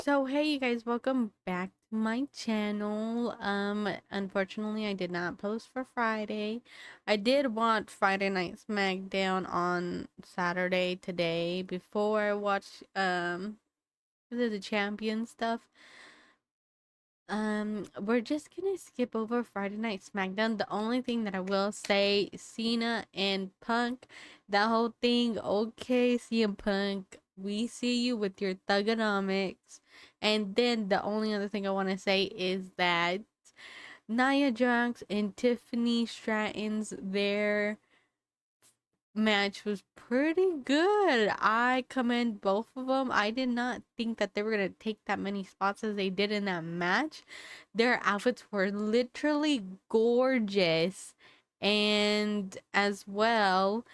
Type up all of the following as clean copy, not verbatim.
So hey you guys, welcome back to my channel. Unfortunately I did not post for Friday. I did watch Friday Night SmackDown on Saturday today before I watched the champion stuff. We're just gonna skip over Friday Night SmackDown. The only thing that I will say, Cena and Punk, that whole thing, okay, CM Punk, we see you with your thugonomics. And then the only other thing I want to say is that Nia Jax and Tiffany Stratton's their match was pretty good. I commend both of them. I did not think that they were going to take that many spots as they did in that match. Their outfits were literally gorgeous. And as well,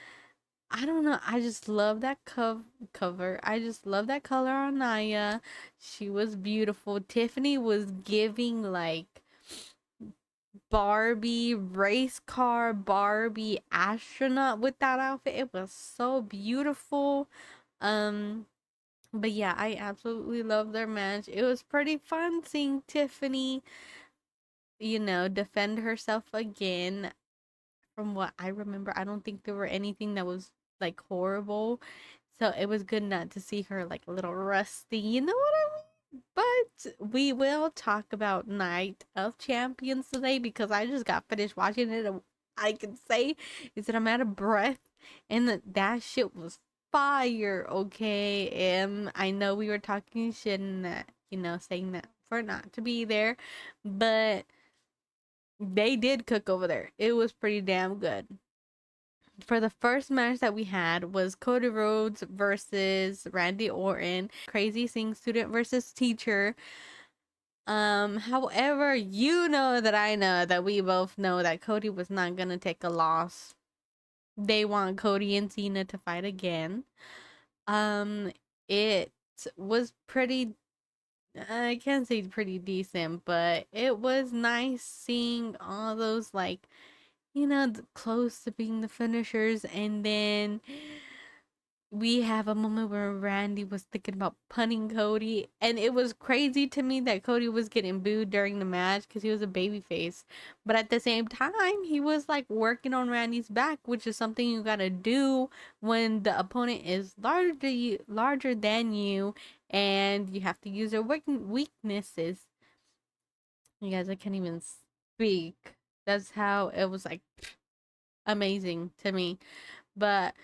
I don't know, I just love that cover. I just love that color on Naya. She was beautiful. Tiffany was giving like Barbie race car, Barbie astronaut with that outfit. It was so beautiful. Um, but yeah, I absolutely love their match. It was pretty fun seeing Tiffany, defend herself again. From what I remember, I don't think there were anything that was like horrible. So it was good not to see her like a little rusty, you know what I mean? But we will talk about Night of Champions today because I just got finished watching it. And I can say is that I'm out of breath and that shit was fire, okay? And I know we were talking shit and that, saying that for not to be there, but they did cook over there. It was pretty damn good. For the first match that we had was Cody Rhodes versus Randy Orton. Crazy seeing student versus teacher. However, that I know that we both know that Cody was not gonna take a loss. They want Cody and Cena to fight again. Um, it was pretty, I can't say pretty decent, but it was nice seeing all those like close to being the finishers. And then we have a moment where Randy was thinking about punning Cody, and it was crazy to me that Cody was getting booed during the match because he was a babyface. But at the same time, he was like working on Randy's back, which is something you gotta do when the opponent is larger than you, and you have to use their weaknesses. You guys, I can't even speak. That's how it was like amazing to me. But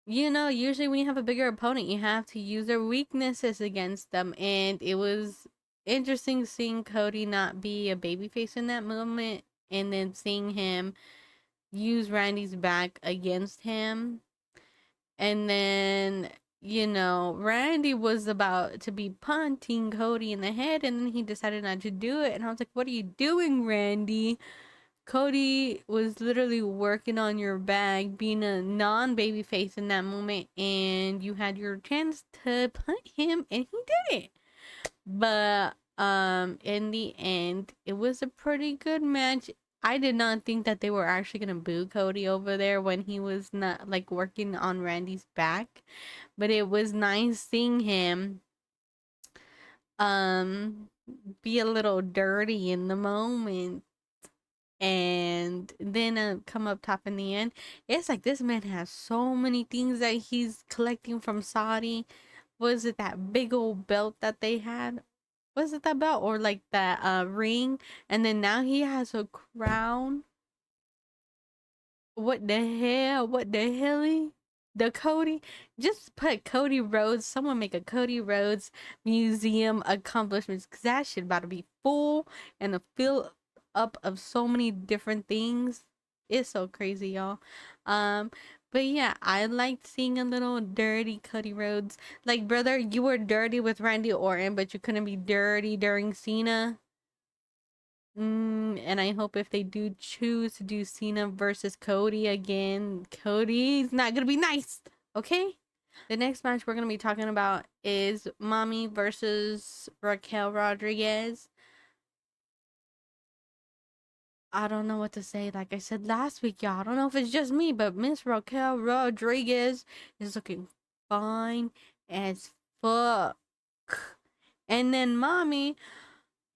usually when you have a bigger opponent, you have to use their weaknesses against them. And it was interesting seeing Cody not be a babyface in that moment and then seeing him use Randy's back against him. And then, Randy was about to be punting Cody in the head and then he decided not to do it. And I was like, what are you doing, Randy? Cody was literally working on your bag, being a non-baby face in that moment, and you had your chance to punt him, and he did it. But in the end, it was a pretty good match. I did not think that they were actually gonna boo Cody over there when he was not like working on Randy's back, but it was nice seeing him um be a little dirty in the moment and then come up top in the end. It's like this man has so many things that he's collecting from Saudi. Was it that big old belt that they had? Was it that belt or like that ring? And then now he has a crown. What the hell? What the hell? The Cody, just put Cody Rhodes. Someone make a Cody Rhodes museum accomplishments because that shit about to be full and a fill up of so many different things. It's so crazy, y'all. Um, but yeah, I liked seeing a little dirty Cody Rhodes. Like, brother, you were dirty with Randy Orton, but you couldn't be dirty during Cena. And I hope if they do choose to do Cena versus Cody again, Cody's not gonna be nice, okay? The next match we're gonna be talking about is Mommy versus Raquel Rodriguez. I don't know what to say. Like I said last week, y'all, I don't know if it's just me, but Miss Raquel Rodriguez is looking fine as fuck. And then mommy,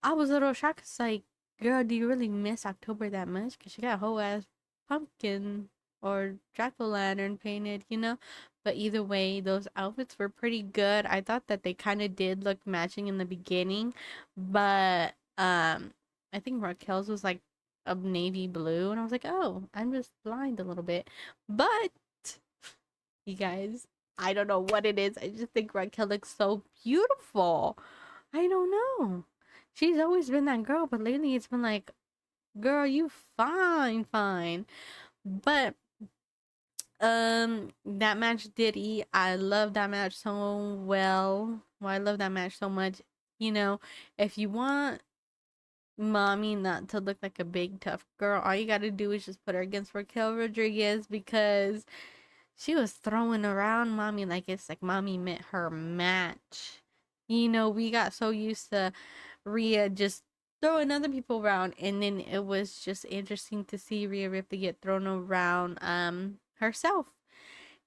I was a little shocked. It's like, girl, do you really miss October that much? Because she got a whole ass pumpkin or jack-o'-lantern painted, you know? But either way, those outfits were pretty good. I thought that they kind of did look matching in the beginning, but I think Raquel's was like a navy blue, and I was like, oh, I'm just blind a little bit. But you guys, I don't know what it is. I just think Raquel looks so beautiful. I don't know. She's always been that girl, but lately it's been like, girl, you fine, fine. But that match did eat. I love that match so well. Well, I love that match so much. You know, if you want mommy not to look like a big tough girl, all you gotta do is just put her against Raquel Rodriguez, because she was throwing around mommy like it's like mommy met her match. You know, we got so used to Rhea just throwing other people around, and then it was just interesting to see Rhea Ripley get thrown around herself.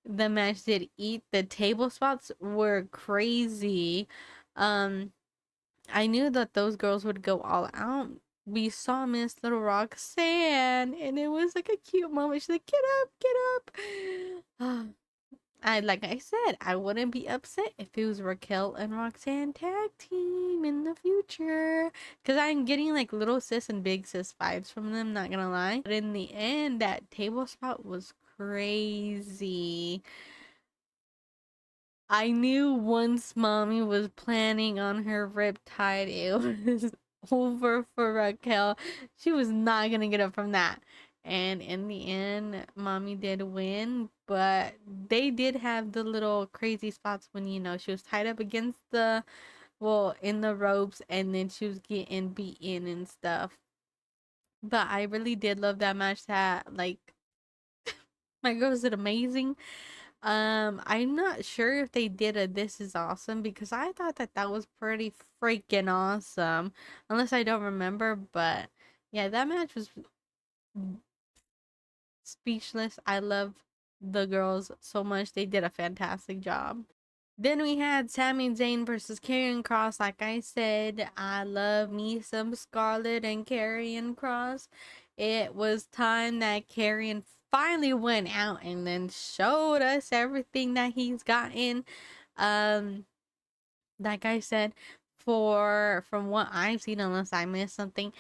The match did eat. The table spots were crazy. Um I knew that those girls would go all out. We saw Miss Little Roxanne, and it was like a cute moment. She's like, "Get up, get up!" Like I said, I wouldn't be upset if it was Raquel and Roxanne tag team in the future, because I'm getting like little sis and big sis vibes from them. Not gonna lie, but in the end, that table spot was crazy. I knew once mommy was planning on her riptide, it was over for Raquel. She was not gonna get up from that. And in the end, mommy did win, but they did have the little crazy spots when, you know, she was tied up against the, well, in the ropes, and then she was getting beaten and stuff. But I really did love that match. That, like, my girls did amazing. I'm not sure if they did a "This Is Awesome," because I thought that that was pretty freaking awesome. Unless I don't remember, but yeah, that match was speechless. I love the girls so much. They did a fantastic job. Then we had Sami Zayn versus Karrion Kross. Like I said, I love me some Scarlett and Karrion Kross. It was time that Karrion finally went out and then showed us everything that he's gotten. Um, like I said, from what I've seen, unless I missed something,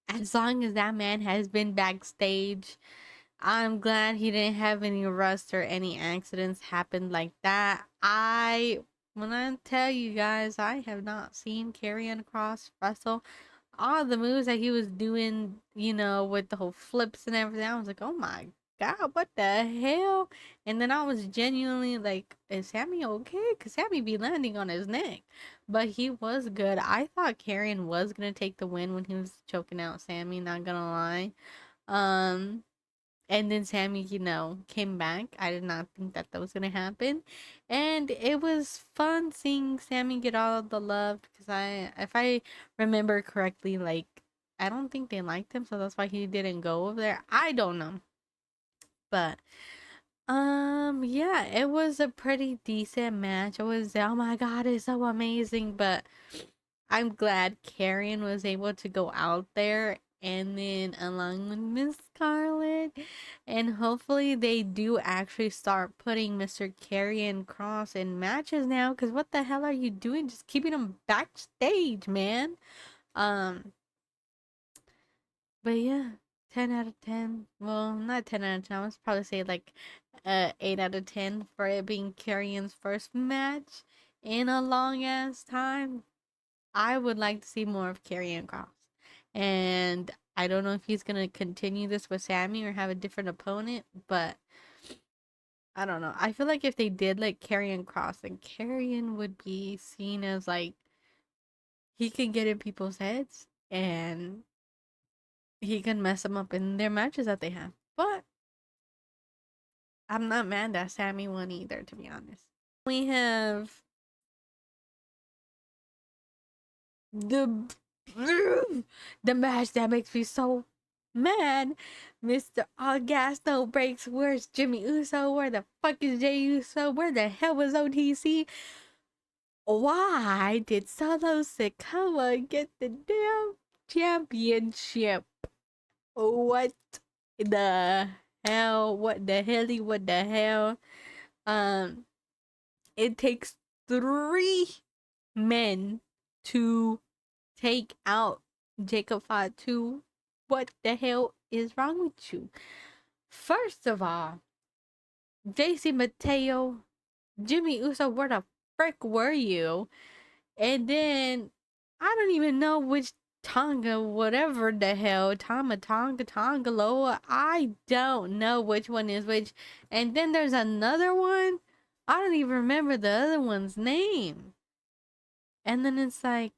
as long as that man has been backstage, I'm glad he didn't have any rust or any accidents happen like that. When I tell you guys, I have not seen Karrion Kross wrestle. All the moves that he was doing, you know, with the whole flips and everything, I was like, oh my god, what the hell? And then I was genuinely like, is Sammy okay? Because Sammy be landing on his neck. But he was good. I thought Karrion was going to take the win when he was choking out Sammy, not gonna lie. Um, and then Sammy, you know, came back. I did not think that that was gonna happen, and it was fun seeing Sammy get all the love, because if I remember correctly, like, I don't think they liked him, so that's why he didn't go over there. I don't know, but yeah, it was a pretty decent match. It was, oh my god, it's so amazing, but I'm glad Karrion was able to go out there, and then along with Miss Scarlet, and hopefully they do actually start putting Mr. Karrion Kross in matches now, because what the hell are you doing just keeping him backstage, man? Um but yeah, 10 out of 10. Well, not 10 out of 10. I would probably say like 8 out of 10 for it being Karrion's first match in a long ass time. I would like to see more of Karrion Kross. And I don't know if he's going to continue this with Sammy or have a different opponent, but I don't know. I feel like if they did like Karrion Kross, then Karrion would be seen as like he can get in people's heads and he can mess them up in their matches that they have. But I'm not mad that Sammy won either, to be honest. We have the the match that makes me so mad. Mr. All Gas No Breaks. Where's Jimmy Uso? Where the fuck is Jay Uso? Where the hell was OTC? Why did Solo Sikoa get the damn championship? What the hell? What the helly? What the hell? Um, it takes 3 men to take out Jacob Fatu. What the hell is wrong with you? First of all, JC Mateo, Jimmy Uso, where the frick were you? And then I don't even know which Tonga, whatever the hell, Tongaloa. I don't know which one is which. And then there's another one. I don't even remember the other one's name. And then it's like,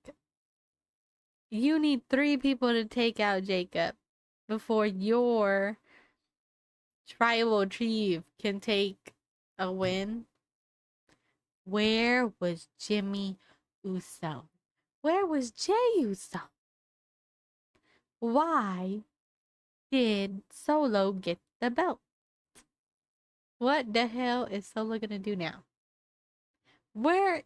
you need 3 people to take out Jacob before your tribal chief can take a win. Where was Jimmy Uso? Where was Jay Uso? Why did Solo get the belt? What the hell is Solo gonna do now? Where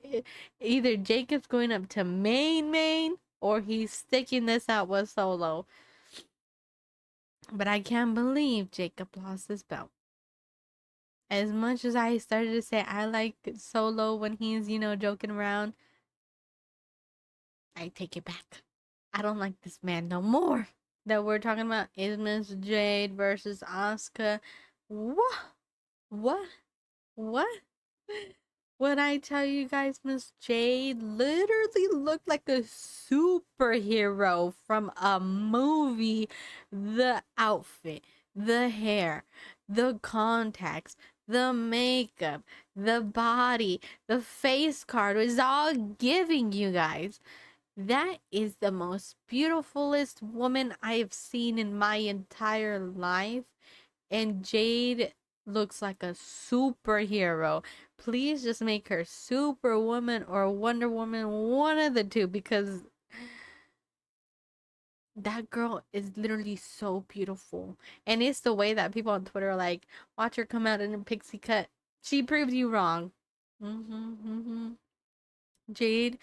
either Jacob's going up to main or he's sticking this out with Solo. But I can't believe Jacob lost his belt. As much as I started to say I like Solo when he's, joking around, I take it back. I don't like this man no more. That we're talking about is Miss Jade versus Asuka. What? What? What? When I tell you guys, Miss Jade literally looked like a superhero from a movie. The outfit, the hair, the contacts, the makeup, the body, the face card was all giving, you guys. That is the most beautifulest woman I've seen in my entire life. And Jade looks like a superhero. Please just make her Superwoman or Wonder Woman, one of the two, because that girl is literally so beautiful. And it's the way that people on Twitter are like, watch her come out in a pixie cut. She proved you wrong. Jade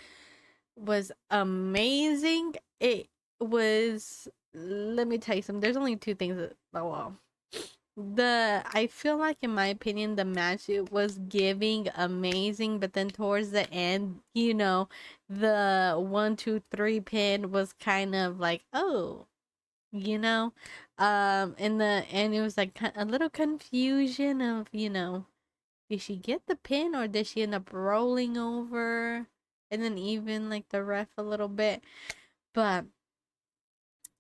was amazing. It was, let me tell you something. There's only 2 things that, oh well, I feel like, in my opinion, the match, it was giving amazing, but then towards the end, the 1 2 3 pin was kind of like, oh, in the end, it was like a little confusion of, did she get the pin or did she end up rolling over? And then even like the ref a little bit. But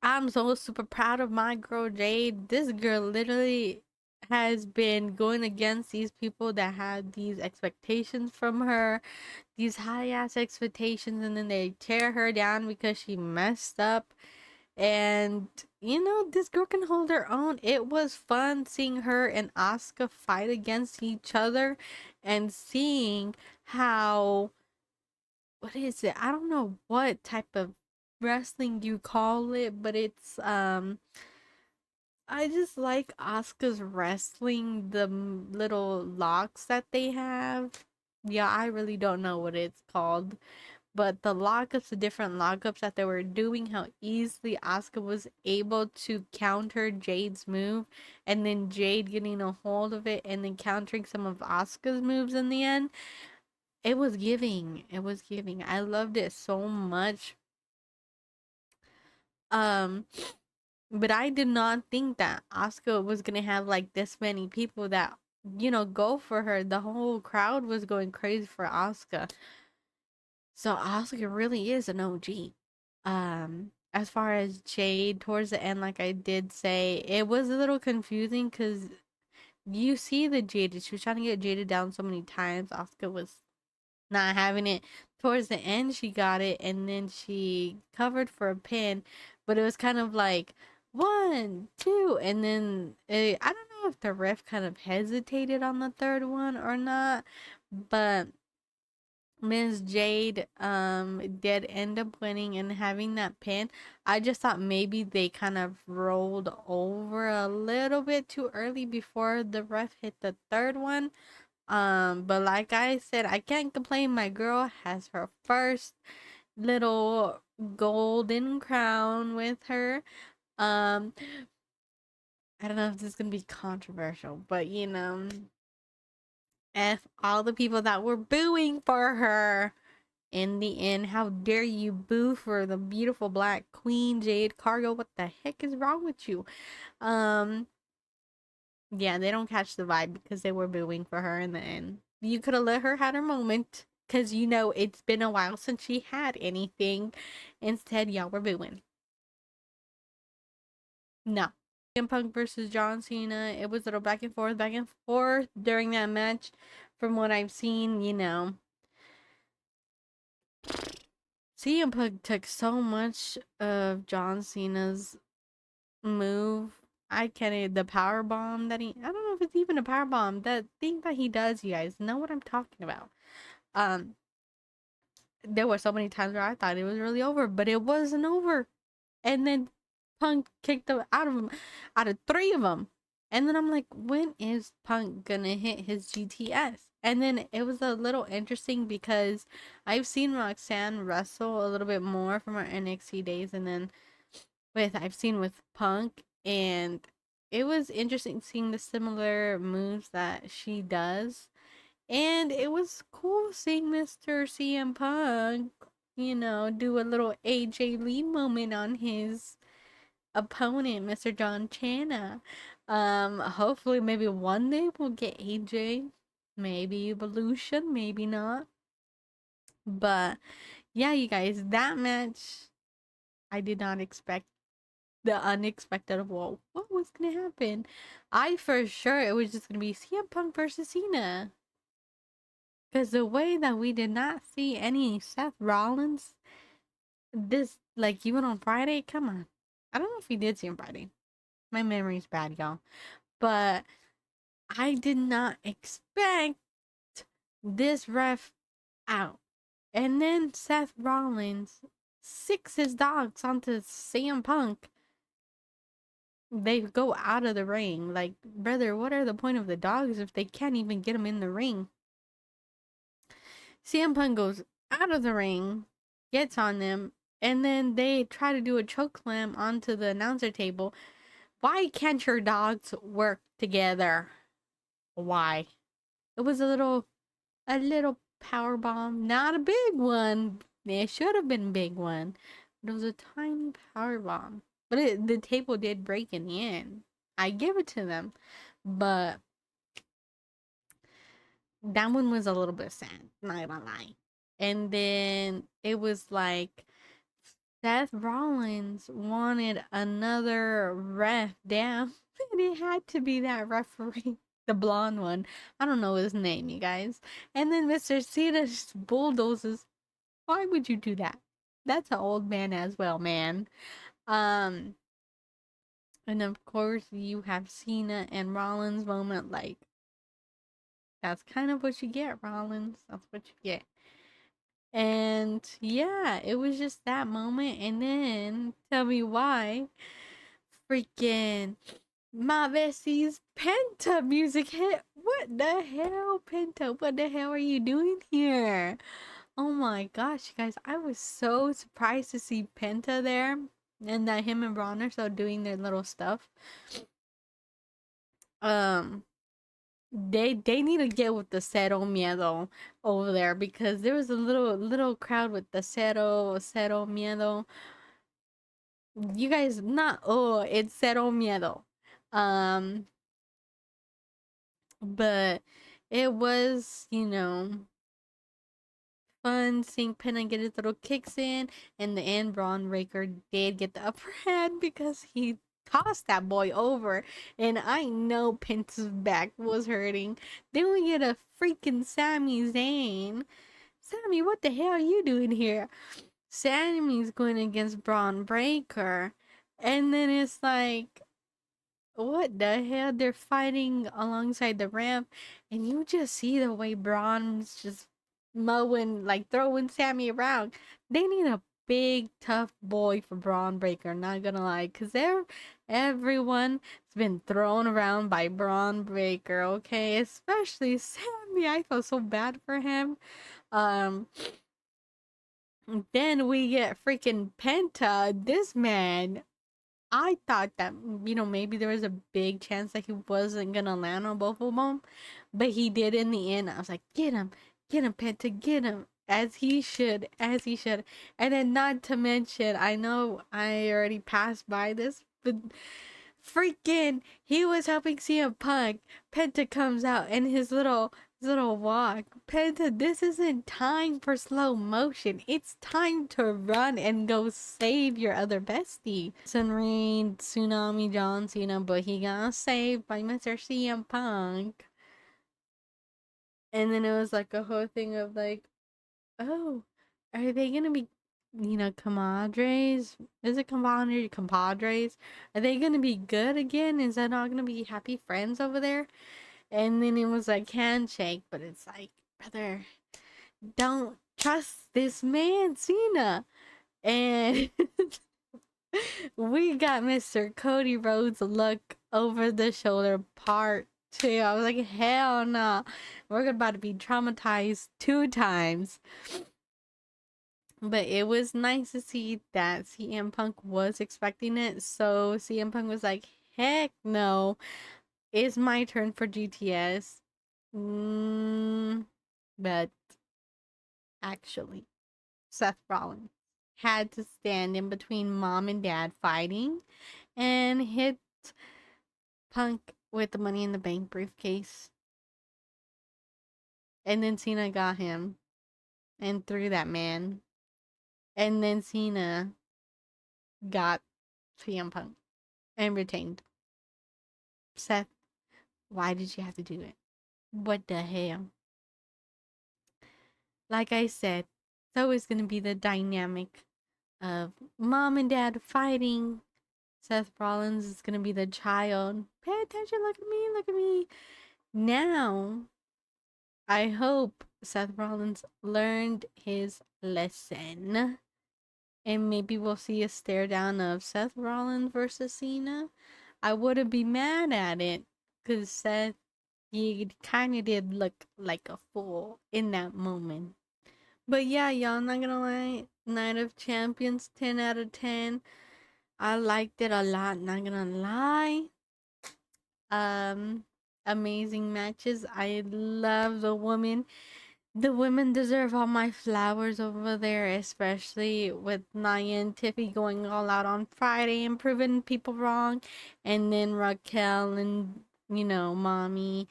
I'm so super proud of my girl Jade. This girl literally has been going against these people that had these expectations from her, these high ass expectations, and then they tear her down because she messed up. And this girl can hold her own. It was fun seeing her and Asuka fight against each other and seeing how, what is it? I don't know what type of wrestling you call it, but it's I just like Asuka's wrestling, the little locks that they have. Yeah, I really don't know what it's called, but the lockups, the different lockups that they were doing, how easily Asuka was able to counter Jade's move, and then Jade getting a hold of it and then countering some of Asuka's moves in the end. It was giving. It was giving. I loved it so much. Um, but I did not think that Asuka was gonna have like this many people that go for her. The whole crowd was going crazy for Asuka. So Asuka really is an OG. As far as Jade towards the end, like I did say, it was a little confusing because you see the Jade. She was trying to get Jada down so many times. Asuka was not having it. Towards the end, she got it, and then she covered for a pin, but it was kind of like 1 2, and then I don't know if the ref kind of hesitated on the third one or not, but Ms. Jade did end up winning and having that pin. I just thought maybe they kind of rolled over a little bit too early before the ref hit the third one, But like I said, I can't complain. My girl has her first little golden crown with her. Um, I don't know if this is gonna be controversial, but if all the people that were booing for her in the end, how dare you boo for the beautiful black queen Jade Cargo? What the heck is wrong with you? Um, yeah, they don't catch the vibe because they were booing for her in the end. You could have let her had her moment because it's been a while since she had anything. Instead, y'all were booing. No. CM Punk versus John Cena. It was a little back and forth during that match. From what I've seen, CM Punk took so much of John Cena's move. I can't even, the power bomb that I don't know if it's even a power bomb. That thing that he does, you guys know what I'm talking about. Um, there were so many times where I thought it was really over, but it wasn't over. And then Punk kicked him out of three of them. And then I'm like, when is Punk gonna hit his GTS? And then it was a little interesting because I've seen Roxanne wrestle a little bit more from her NXT days, and then I've seen with Punk, and it was interesting seeing the similar moves that she does. And it was cool seeing Mr. CM Punk, do a little AJ Lee moment on his opponent, Mr. John Cena. Hopefully maybe one day we'll get AJ. Maybe Evolution, maybe not. But yeah, you guys, that match I did not expect the unexpected of what was gonna happen. I for sure it was just gonna be CM Punk versus Cena. Because the way that we did not see any Seth Rollins, this, like, even on Friday, come on. I don't know if we did see him Friday. My memory's bad, y'all. But I did not expect this ref out. And then Seth Rollins sicks his dogs onto CM Punk. They go out of the ring. Like, brother, what are the point of the dogs if they can't even get them in the ring? CM Punk goes out of the ring, gets on them, and then they try to do a choke slam onto the announcer table. Why can't your dogs work together? Why? It was a little power bomb, not a big one. It should have been a big one. But it was a tiny power bomb. But the table did break in the end. I give it to them. But that one was a little bit sad, not gonna lie. And then it was like Seth Rollins wanted another ref down, and it had to be that referee, the blonde one. I don't know his name, you guys. And then Mr. Cena just bulldozes. Why would you do that? That's an old man as well, man. Um, and of course you have Cena and Rollins moment. Like, that's kind of what you get, Rollins. That's what you get. And yeah, it was just that moment. And then tell me why freaking my bestie's Penta music hit. What the hell, Penta? What the hell are you doing here? Oh my gosh, you guys, I was so surprised to see Penta there and that him and Braun are still doing their little stuff. Um, they need to get with the Cero Miedo over there because there was a little crowd with the Cero Miedo. You guys, not, oh, it's Cero Miedo. Um, but it was, fun seeing Penna get his little kicks in the end, Braun Breaker did get the upper hand because he tossed that boy over. And I know Penta's back was hurting. Then we get a freaking Sami Zayn. Sammy, what the hell are you doing here? Sammy's going against Braun Breaker. And then it's like, what the hell? They're fighting alongside the ramp, and you just see the way Braun's just mowing, like throwing Sammy around. They need a big, tough boy for Braun Breaker, not gonna lie, because everyone's been thrown around by Braun Breaker, okay? Especially Sammy. me. I felt so bad for him. Um, then we get freaking Penta. This man, I thought that, maybe there was a big chance that he wasn't gonna land on both of them, but he did in the end. I was like, get him, Penta, get him. As he should, as he should. And then, not to mention, I know I already passed by this, but freaking, he was helping CM Punk. Penta comes out in his little walk. Penta, this isn't time for slow motion. It's time to run and go save your other bestie. Sunray, Tsunami, John Cena, but he got saved by Mr. CM Punk. And then it was like a whole thing of like, oh, are they gonna be, compadres? Is it compadres? Are they gonna be good again? Is that all gonna be happy friends over there? And then it was like handshake, but it's like, brother, don't trust this man, Cena. And we got Mr. Cody Rhodes look over the shoulder part two. I was like, hell no. Nah. We're about to be traumatized 2 times. But it was nice to see that CM Punk was expecting it. So CM Punk was like, heck no. It's my turn for GTS. But actually, Seth Rollins had to stand in between mom and dad fighting and hit Punk with the Money in the Bank briefcase. And then Cena got him and threw that man. And then Cena got CM Punk and retained. Seth, why did you have to do it? What the hell? Like I said, it's always going to be the dynamic of mom and dad fighting. Seth Rollins is going to be the child. Pay attention, look at me, look at me. Now, I hope Seth Rollins learned his lesson. And maybe we'll see a stare down of Seth Rollins versus Cena. I wouldn't be mad at it because Seth, he kind of did look like a fool in that moment. But yeah, y'all, not gonna lie, Night of Champions, 10 out of 10. I liked it a lot, not gonna lie. Um, Amazing matches. I love the women. The women deserve all my flowers over there, especially with Nia and Tiffy going all out on Friday and proving people wrong. And then Raquel and, Mommy,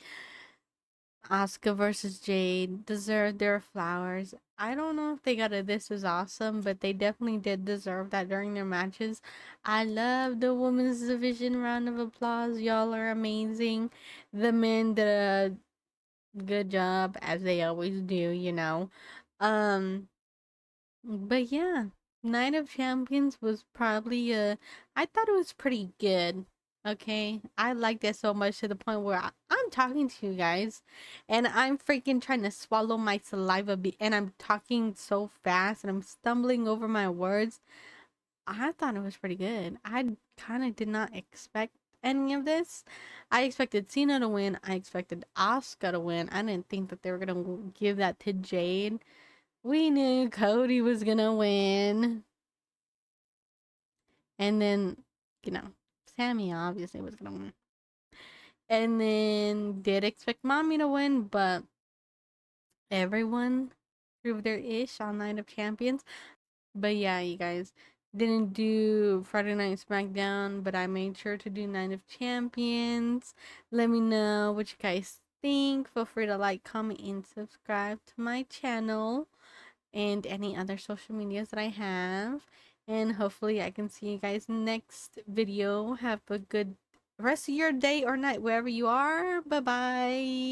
Asuka versus Jade deserve their flowers. I don't know if they got a This Is Awesome, but they definitely did deserve that during their matches. I love the women's division. Round of applause. Y'all are amazing. The men did a good job, as they always do. But yeah, Night of Champions was probably I thought it was pretty good. Okay, I liked it so much to the point where I'm talking to you guys, and I'm freaking trying to swallow my saliva, and I'm talking so fast, and I'm stumbling over my words. I thought it was pretty good. I kind of did not expect any of this. I expected Cena to win. I expected Asuka to win. I didn't think that they were gonna give that to Jade. We knew Cody was gonna win. And then, Sammy obviously was gonna win. And then did expect Mommy to win, but everyone proved their ish on Night of Champions. But yeah, you guys, didn't do Friday Night SmackDown, but I made sure to do Night of Champions. Let me know what you guys think. Feel free to like, comment, and subscribe to my channel and any other social medias that I have. And hopefully I can see you guys next video. Have a good rest of your day or night wherever you are. Bye bye.